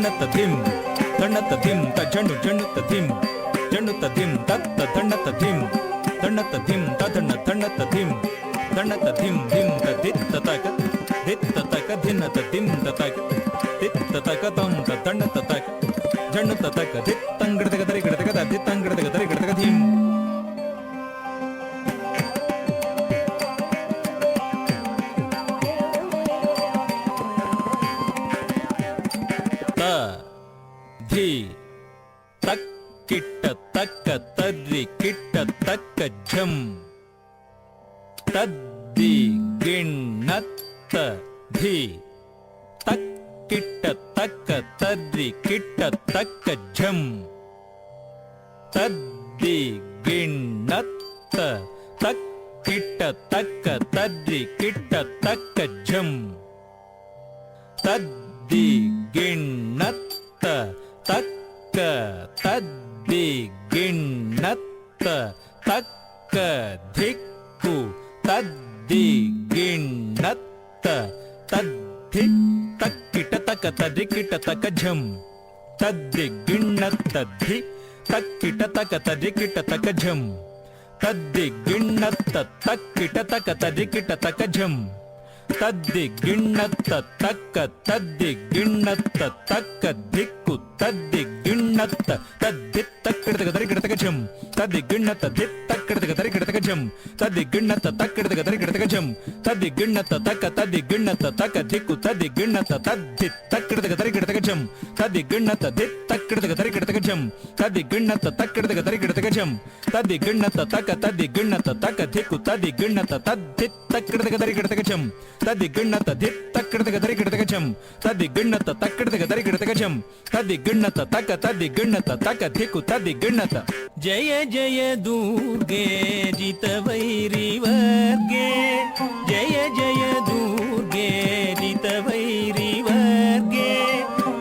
ತಣ್ಣತ್ತ ಧಿಂ ತಣ್ಣತ್ತ ಧಿಂ ತ ಜಣ್ಣು ಜಣ್ಣುತ್ತ ಧಿಂ ಜಣ್ಣುತ್ತ ಧಿಂ ತತ್ತ ತಣ್ಣತ್ತ ಧಿಂ ತಣ್ಣತ್ತ ಧಿಂ ತಣ್ಣ ತಣ್ಣತ್ತ ಧಿಂ ತಣ್ಣತ್ತ ಧಿಂ ಧಿಂ ತ ದಿತ್ತ ತಕ ಧಿನ್ನತ ಧಿಂ ತಕ ದಿತ್ತ ತಕ ತಂ ತ ತಣ್ಣತ್ತ ತಕ ಜಣ್ಣುತ್ತ ತಕ ದಿತ್ತಂಗಡದಗ ದರಿ ಗಿಡದಗ ದಿತ್ತಂಗಡದಗ ದರಿ ಗಿಡದಗ ಧಿಂ ತ ಧಿ ತಕ್ ಕಿಟ್ಟ ತಕ್ಕ ತದ್ರಿ ಕಿಟ್ಟ ತಕ್ಕ ಝಂ ತದ್ದಿ ಗಿಣ್ಣತ್ತ ಧಿ ತಕ್ ಕಿಟ್ಟ ತಕ್ಕ ತದ್ರಿ ಕಿಟ್ಟ ತಕ್ಕ ಝಂ ತದ್ದಿ ಗಿಣ್ಣತ್ತ ತಕ್ ಕಿಟ್ಟ ತಕ್ಕ ತದ್ರಿ ಕಿಟ್ಟ ತಕ್ಕ ಝಂ ತದ್ದಿ ಗಿಣ್ಣತ್ತ ತಕ್ಕ ತದ್ದಿ ಗಿಣ್ಣತ್ತ ತಕ್ಕ ಧಿಕ್ಕು ತದ್ದಿ ಗಿಣ್ಣತ್ತ ತದ್ಧಿ ತಕ್ಕಿಟ ತಕ ತದ್ದಿ ಕಿಟ ತಕ ಝಂ ತದ್ದಿ ಗಿಣ್ಣತ್ತ ಧಿ ತಕ್ಕಿಟ ತಕ ತದ್ದಿ ಕಿಟ ತಕ ಝಂ ತದ್ದಿ ಗಿಣ್ಣತ್ತ ತಕ್ಕಿಟ ತಕ ತದ್ದಿ ಕಿಟ ತಕ ಝಂ ತದ್ದಿ ಗಿಣ್ಣತ್ತ ತಕ್ಕ ತದ್ದಿ ಗಿಣ್ಣತ್ತ ತಕ್ಕ ದಿಕ್ಕು ತದ್ದಿ ಗಿಣ್ಣತ್ತ ತದ್ದಿ ತಕ್ಕಿಡತಕ ದರಿ ಗಿಡತಕ ಝಂ ತದ್ದಿ ಗಿಣ್ಣತ್ತ ದಿತ್ ತಕ್ಕಿಡತಕ ದರಿ ಗಿಡತಕ ಝಂ ತದ್ದಿ ಗಿಣ್ಣತ್ತ ತಕ್ಕಿಡತಕ ದರಿ ಗಿಡತಕ ಝಂ ತದ್ದಿ ಗಿಣ್ಣತ್ತ ತಕ್ಕ ತದ್ದಿ ಗಿಣ್ಣತ್ತ ತಕ್ಕ ದಿಕ್ಕು ತದ್ದಿ ಗಿಣ್ಣತ್ತ ತದ್ದಿ ತಕ್ಕಿಡತಕ ದರಿ ಗಿಡತಕ ಝಂ ತದ್ದಿ ಗಿಣ್ಣತ್ತ ದಿತ್ ತಕ್ಕಿಡತಕ ದರಿ ಗಿಡತಕ ಝಂ ತದ್ದಿ ಗಿಣ್ಣತ್ತ ತಕ್ಕಿಡತಕ ದರಿ ಗಿಡತಕ ಝಂ ತದ್ದಿ ಗಿಣ್ಣತ್ತ ತಕ್ಕ ತದ್ದಿ ಗಿಣ್ಣತ್ತ ತಕ್ಕ ದಿಕ್ಕು ತದ್ದಿ ಗಿಣ್ಣತ್ತ ತದ್ದಿ ತಕ್ಕಿಡತಕ ದರಿ ಗಿಡತಕ ಝಂ ತದ್ದಿ ಗಿಣ್ಣತ್ತ ದಿತ್ ತಕ್ಕಿಡತಕ ದರಿ ಗಿಡತಕ ಝಂ ತದ್ದಿ ಗಿಣ್ಣತ್ತ ತಕ್ಕಿಡತಕ ದರಿ ಗಿಡತಕ ಝಂ ತದ್ದಿ ಗಿಣ್ಣತ್ತ ತಕ್ಕ ತದ್ದಿ ಗಿಣ್ಣತ್ತ ತಕ್ಕ ದಿಕ್ಕು ತದ್ದಿ ಗಿಣ್ಣತ್ತ ಜಯ ಜಯ ದುರ್ಗೆ ಜಿತ ವೈರಿವರ್ಗೆ ಜಯ ಜಯ ದುರ್ಗೆ ಜಿತ ವೈರಿವರ್ಗೆ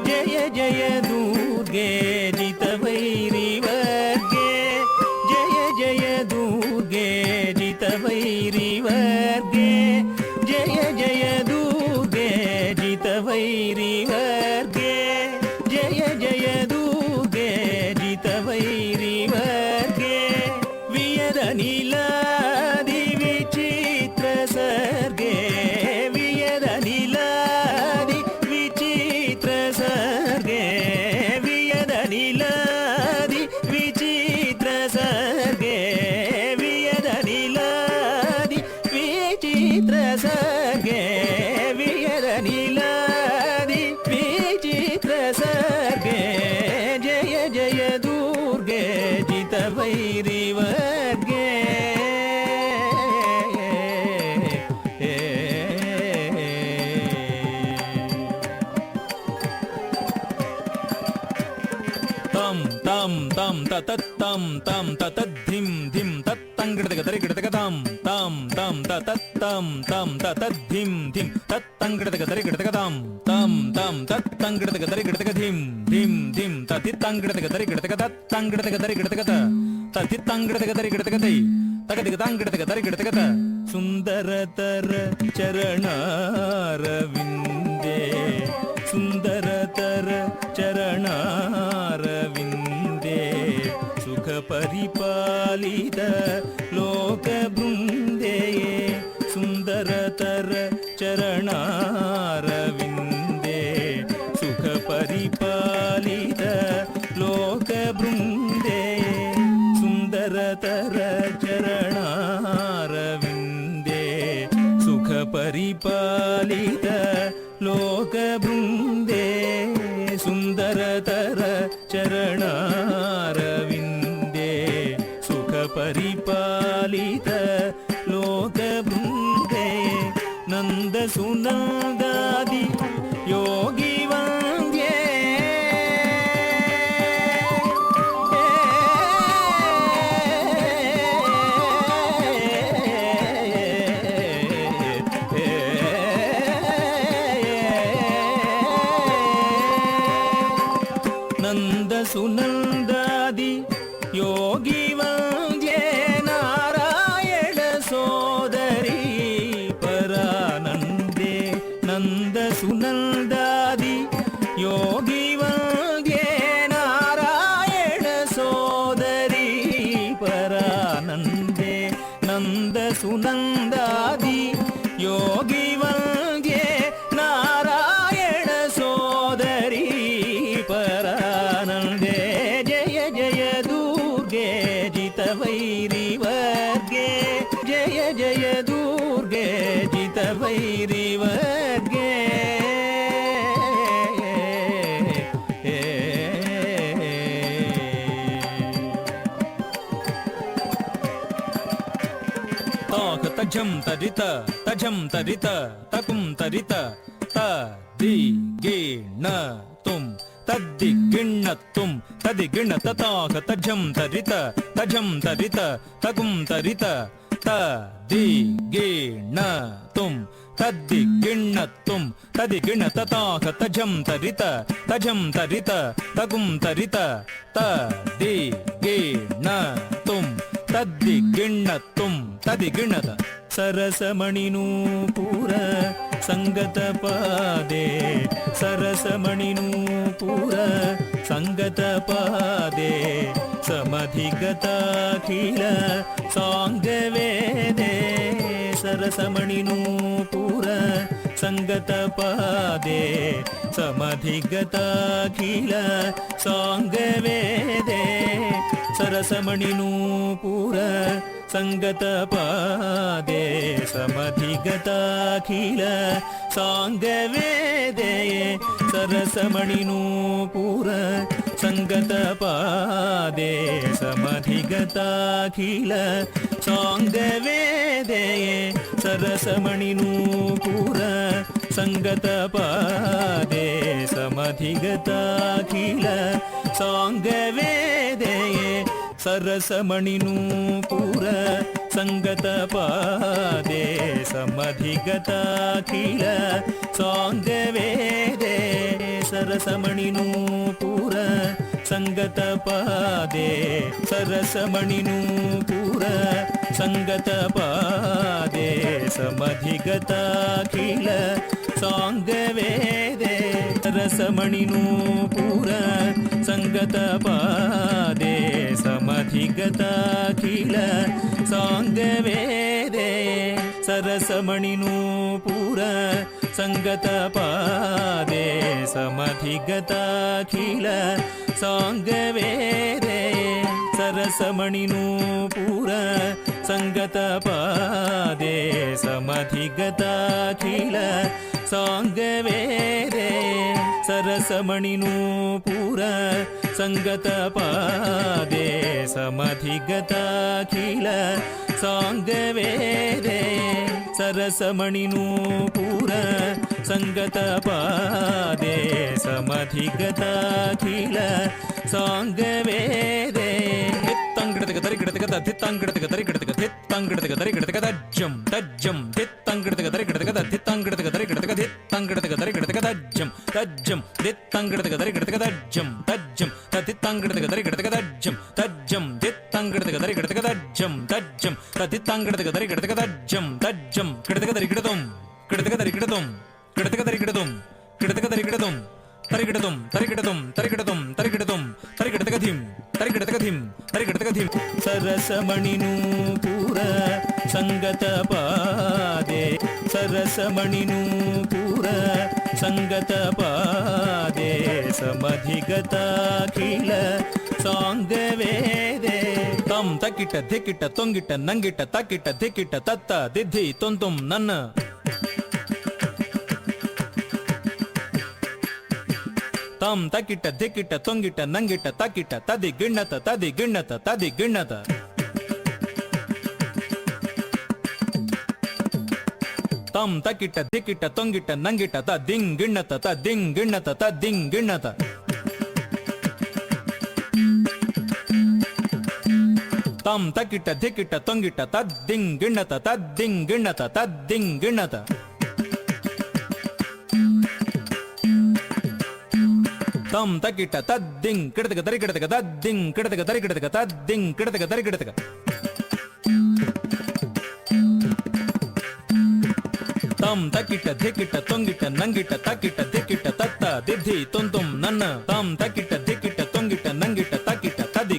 ಜಯ ಜಯ ದುರ್ಗೆ ಜಿತ ವೈರಿವರ್ಗೆ ಜಯ ಜಯ ದುರ್ಗೆ ಜಿತ ವೈರಿವರ್ಗೆ ಜಯ ಜಯ ದುರ್ಗೆ ಜಿತ ವೈರಿವರ್ಗೆ ಜಯ ಜಯ ದುರ್ಗೆ ಜಿತ ವೈರಿವರ್ಗೆ ವಿಯದ ನೀಲಾದಿ ವಿಚಿತ್ರ ಸರ್ಗೆ ವಿಯದ ನೀಲಾದಿ ವಿಚಿತ್ರ ಸರ್ಗೆ ವಿಯದ ನೀಲಾದಿ ವಿಚಿತ್ರ ಸರ್ಗೆ ವಿಯದ ನೀಲಾದಿ ವಿಚಿತ್ರ ಸರ್ಗೆ ವಿಯದ ನೀಲಾದಿ ವಿಚಿತ್ರ ಸರ್ಗೆ ಜಯ ಜಯ ದುರ್ಗೆ ಜಿತ ವೈರಿವರ್ಗೆ ತಂ ತಂ ತಂ ತತತ್ತಂ ತಂ ತತದ್ಧಿಂ ಧಿಂ ತತ್ತಂಗಿಡದಗ ದರಿ ಗಿಡದಗ ತಾಂ ತಾಂ ತಂ ತತತ್ತಂ ತಂ ತತದ್ಧಿಂ ಧಿಂ ತತ್ತಂಗಿಡದಗ ದರಿ ಗಿಡದಗ ತಾಂ ತಾಂ ತಂ ತತ್ತಂಗಿಡದಗ ದರಿ ಗಿಡದಗ ಧಿಂ ಧಿಂ ಧಿಂ ತತಿತ್ತಂಗಿಡದಗ ದರಿ ಗಿಡದಗ ತತ್ತಂಗಿಡದಗ ದರಿ ಗಿಡದಗ ತ ತತಿತ್ತಂಗಿಡದಗ ದರಿ ಗಿಡದಗ ತೈ ತಗದಿಗ ತಾಂಗಿಡದಗ ದರಿ ಗಿಡದಗ ತ ಸುಂದರತರ ಚರಣಾರವಿಂದೇ ಸುಂದರತರ ಚರಣಾರವಿಂದೇ ಸುಖ ಪರಿಪಾಲಿತ ಲೋಕ ಬೃಂದೇ ಸುಂದರತರ ಚರಣಾರವಿಂದೇ ಸುಖ ಪರಿಪಾಲಿತ ಲೋಕ ಬೃಂದೇ ಸುಂದರತರ ಚರಣಾರವಿಂದೇ ಸುಖ ಪರಿಪಾಲಿತ ಲೋಕ ಬೃಂದೇ ಸುಂದರತರ ಚರಣಾರವಿಂದೇ ಸುಖ ಪರಿಪಾಲಿತ ಲೋಕ ಬೃಂದೇ ನಂದ ಸುನಂದಾದಿ ಯೋಗಿ ವಂದ್ಯೇ ನಂದ ಸುನಂದಾದಿ ಯೋಗಿ ವಂದ್ಯೇ ನಾರಾಯಣ ಸೋದರಿ ಪರಾನಂದೇ ನಂದ ಸುನಂದಾದಿ ಯೋಗಿ जितवैरिवर्गे जय जय दुर्गे जितवैरिवर्गे तजम तरित तजम तरित तकुम तरित तदि गिण तुम तदि गिण तुम तदि गिण तताह तजम तरित तकुम तरित तदि गिण तुम तदि गिण तुम तदि गिण तताह तजम तरित तकुम तरित तदि गिण तुम तदि गिण तुम तदि गिणत सरसमणिनूपुर संगत पादे सरसमणिनूपुर संगत पादे समधिगताखिल सांगवेदे सरसमणिनूपुर संगत पादे समधिगताखिल सांगवेदे सरसमणिनूपुर संगत पादे समधिगताखिल सांगवेदे सरसमणिनूपुर संगत पादे समधिगताखिल सांगवेदे सरसमणिनूपुर संगत पादे समधिगताखिल सांगवेदे सरसमणिनूपुर संगत पादे समधिगताखिल सांगवेदे सरसमणिनूपुर संगत पादे सरसमणिनूपुर संगत पादे समधिगताखिल सांगवेदे सरसमणिनूपुर संगत पादे समधिगताखिल सांगवेदे सरसमणिनूपुर संगत पादे समधिगताखिल सांगवेदे सरसमणिनूपुर संगत पादे समधिगताखिल सांगवेदे सरसमणिनूपुर संगत पादे समधिगताखिल सांगवेदे सरसमणिनूपुर संगत पादे समधिगताखिल सांगवेदे தித்தங்கிடத்துக்கு தரிக்கிடத்துக்கு தித்தங்கிடத்துக்கு தரிக்கிடத்துக்கு தித்தங்கிடத்துக்கு தரிக்கிடத்துக்கு தஜ்ஜம் தஜ்ஜம் தித்தங்கிடத்துக்கு தரிக்கிடத்துக்கு தித்தங்கிடத்துக்கு தரிக்கிடத்துக்கு தித்தங்கிடத்துக்கு தரிக்கிடத்துக்கு தஜ்ஜம் தஜ்ஜம் தித்தங்கிடத்துக்கு தரிக்கிடத்துக்கு தஜ்ஜம் தஜ்ஜம் தித்தங்கிடத்துக்கு தரிக்கிடத்துக்கு தஜ்ஜம் தஜ்ஜம் தித்தங்கிடத்துக்கு தரிக்கிடத்துக்கு தஜ்ஜம் தஜ்ஜம் தித்தங்கிடத்துக்கு தரிக்கிடத்துக்கு தஜ்ஜம் தஜ்ஜம் கிடத்துக்கு தரிக்கிடதும் கிடத்துக்கு தரிக்கிடதும் கிடத்துக்கு தரிக்கிடதும் கிடத்துக்கு தரிக்கிடதும் தரிக்கிடதும் தரிக்கிடதும் தரிக்கிடதும் தரிக்கிடதும் தரிக்கிடத்துகதிம் தரிக்கிடத்துகதிம் தரிக்கிடத்துகதிம் सरसमणिनूपुर संगत पादे सरसमणिनूपुर संगत पादे समधिगताखिल सांगवेदे तम तकिट धिकिट तोंगिट नंगिट तकिट धिकिट तत्त दिद्धि तुंतुम नन्न तम तकिट धिकिट तोंगिट नंगिट तकिट तदि गिण्णत तदि गिण्णत तदि गिण्णत तम तकिट धिकिट तोंगिट नंगिट तदिंग गिण्णत तदिंग गिण्णत तदिंग गिण्णत तम तकिट धिकिट तोंगिट तदिंग गिण्णत तदिंग गिण्णत तदिंग गिण्णत तम तकिट तद्दिंग किडतक तरिकिडतक तद्दिंग किडतक तरिकिडतक तद्दिंग किडतक तरिकिडतक तम तकिट धिकिट तोंगिट नंगिट तकिट धिकिट तत्त दिद्धि तुंतुम नन्न तम तकिट धिकिट तोंगिट नंगिट तकिट तदि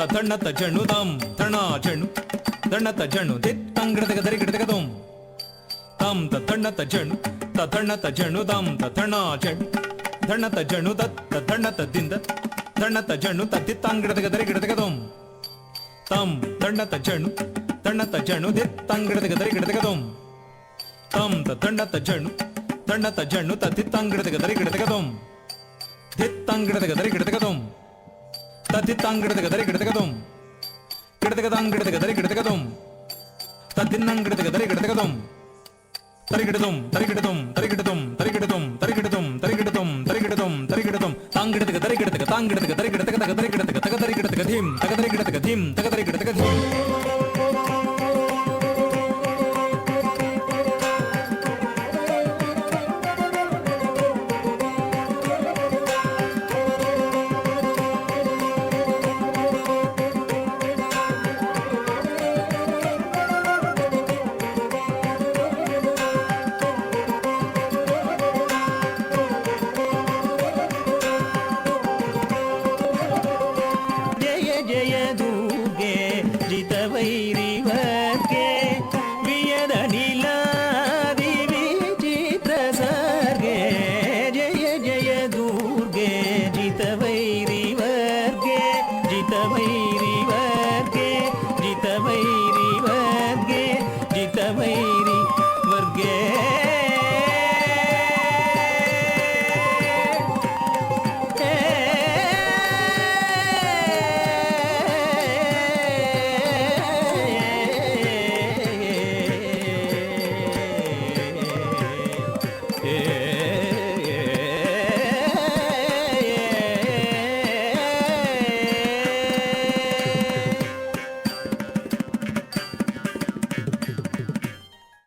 ತಥಣ್ಣತ ಜಣು ದಂ ತಣ ಜಣು ದಣ್ಣತ ಜಣು ದಿತ್ತಂಗಿಡದಗ ದರಿಗಿಡದಗ ದೊಂ ತಂ ತಥಣ್ಣತ ಜಣು ತಥಣ್ಣತ ಜಣು ದಂ ತಥಣ ಜಣು ದಣ್ಣತ ಜಣು ತಥಣ್ಣತ ದಿಂದ ದಣ್ಣತ ಜಣು ತತ್ತಿತ್ತಂಗಿಡದಗ ದರಿಗಿಡದಗ ದೊಂ ತಂ ದಣ್ಣತ ಜಣು ದಿತ್ತಂಗಿಡದಗ ದರಿಗಿಡದಗ ದೊಂ ತಂ ತಥಣ್ಣತ ಜಣು ತತ್ತಿತ್ತಂಗಿಡದಗ ದರಿಗಿಡದಗ ದೊಂ ದಿತ್ತಂಗಿಡದಗ ದರಿಗಿಡದಗ ದೊಂ ತತ್ತಿತ್ತಂಗಿಡದಗ ದರಿಗಿಡದಗ ದೊಂ ಗಿಡದಗದಂಗಿಡದಗ ದರಿಗಿಡದಗ ದೊಂ ತದ್ದಿನ್ನಂಗಿಡದಗ ದರಿಗಿಡದಗ ದೊಂ ತರಿಗಿಡದೊಂ ತರಿಗಿಡದೊಂ ತರಿಗಿಡದೊಂ ತರಿಗಿಡದೊಂ ತರಿಗಿಡದೊಂ ತರಿಗಿಡದೊಂ ತರಿಗಿಡದೊಂ ತರಿಗಿಡದೊಂ ತಾಂಗಿಡದಗ ದರಿಗಿಡದಗ ತಾಂಗಿಡದಗ ದರಿಗಿಡದಗ ತಗ ದರಿಗಿಡದಗ ತಗ ದರಿಗಿಡದಗ ಧೀಂ ತಗ ದರಿಗಿಡದಗ ಧೀಂ ತಗ ದರಿಗಿಡದಗ ಧೀಂ